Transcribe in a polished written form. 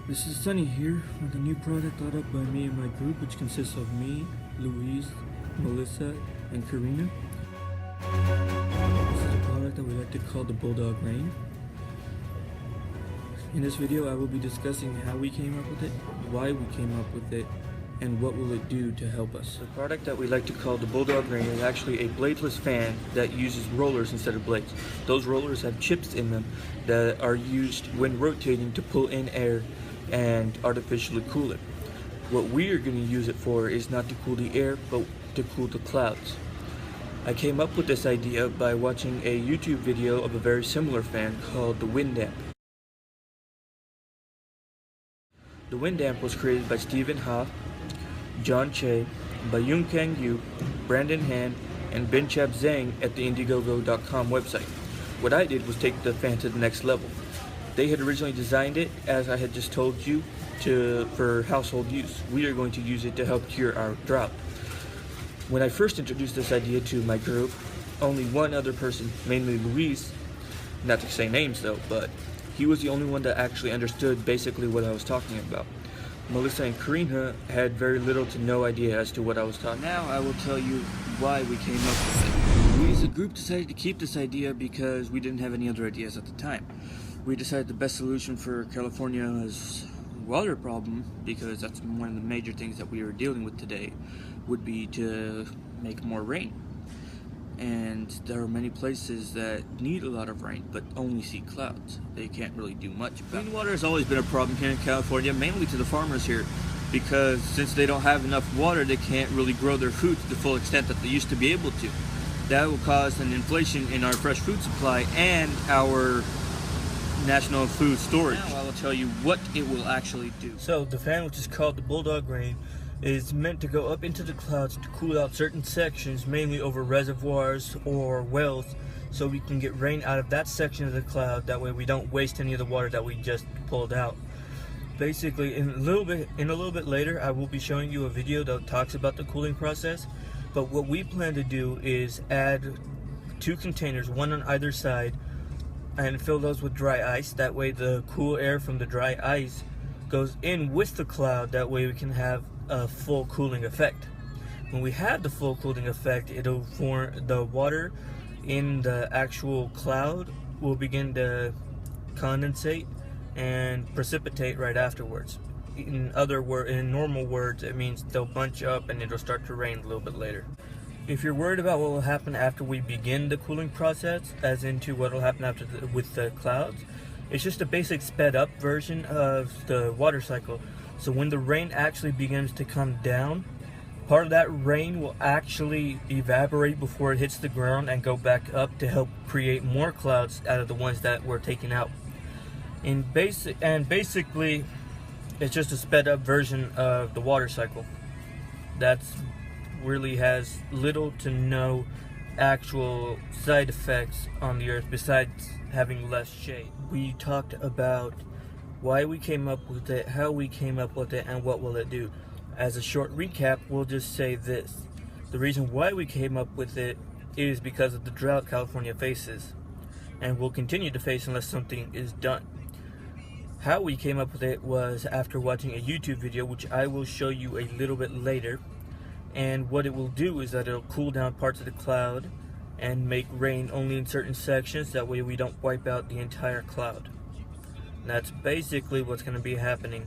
This is Sunny here with a new product thought up by me and my group, which consists of me, Louise, Melissa, and Karina. This is a product that we like to call the Bulldog Rain. In this video I will be discussing how we came up with it, why we came up with it, and what will it do to help us. The product that we like to call the Bulldog Rain is actually a bladeless fan that uses rollers instead of blades. Those rollers have chips in them that are used when rotating to pull in air and artificially cool it. What we are going to use it for is not to cool the air, but to cool the clouds. I came up with this idea by watching a YouTube video of a very similar fan called the wind amp. The wind amp was created by Stephen Ha, John Che, Bayung Kang Yu, Brandon Han, and Benchab Zhang at the Indiegogo.com website. What I did was take the fan to the next level. They had originally designed it, as I had just told you, for household use. We are going to use it to help cure our drought. When I first introduced this idea to my group, only one other person, mainly Luis, not to say names though, but he was the only one that actually understood basically what I was talking about. Melissa and Karina had very little to no idea as to what I was talking about. Now I will tell you why we came up with it. We as a group decided to keep this idea because we didn't have any other ideas at the time. We decided the best solution for California's water problem, because that's one of the major things that we are dealing with today, would be to make more rain. And there are many places that need a lot of rain but only see clouds. They can't really do much about it. Clean water has always been a problem here in California, mainly to the farmers here, because since they don't have enough water, they can't really grow their food to the full extent that they used to be able to. That will cause an inflation in our fresh food supply and our national food storage. Now I will tell you what it will actually do. So the fan, which is called the Bulldog Rain, is meant to go up into the clouds to cool out certain sections, mainly over reservoirs or wells, so we can get rain out of that section of the cloud. That way we don't waste any of the water that we just pulled out. Basically, in a little bit later, I will be showing you a video that talks about the cooling process. But what we plan to do is add 2 containers, one on either side, and fill those with dry ice. That way the cool air from the dry ice goes in with the cloud. That way we can have a full cooling effect. When we have the full cooling effect, it'll form the water in the actual cloud will begin to condensate and precipitate right afterwards. In normal words, it means they'll bunch up and it'll start to rain a little bit later. If you're worried about what will happen after we begin the cooling process, as into what will happen with the clouds, it's just a basic sped up version of the water cycle. So when the rain actually begins to come down, part of that rain will actually evaporate before it hits the ground and go back up to help create more clouds out of the ones that were taken out. Basically, it's just a sped up version of the water cycle. That's really has little to no actual side effects on the earth besides having less shade. We talked about why we came up with it, how we came up with it, and what will it do. As a short recap, we'll just say this. The reason why we came up with it is because of the drought California faces, and will continue to face unless something is done. How we came up with it was after watching a YouTube video, which I will show you a little bit later. And what it will do is that it'll cool down parts of the cloud and make rain only in certain sections. That way we don't wipe out the entire cloud. And that's basically what's going to be happening.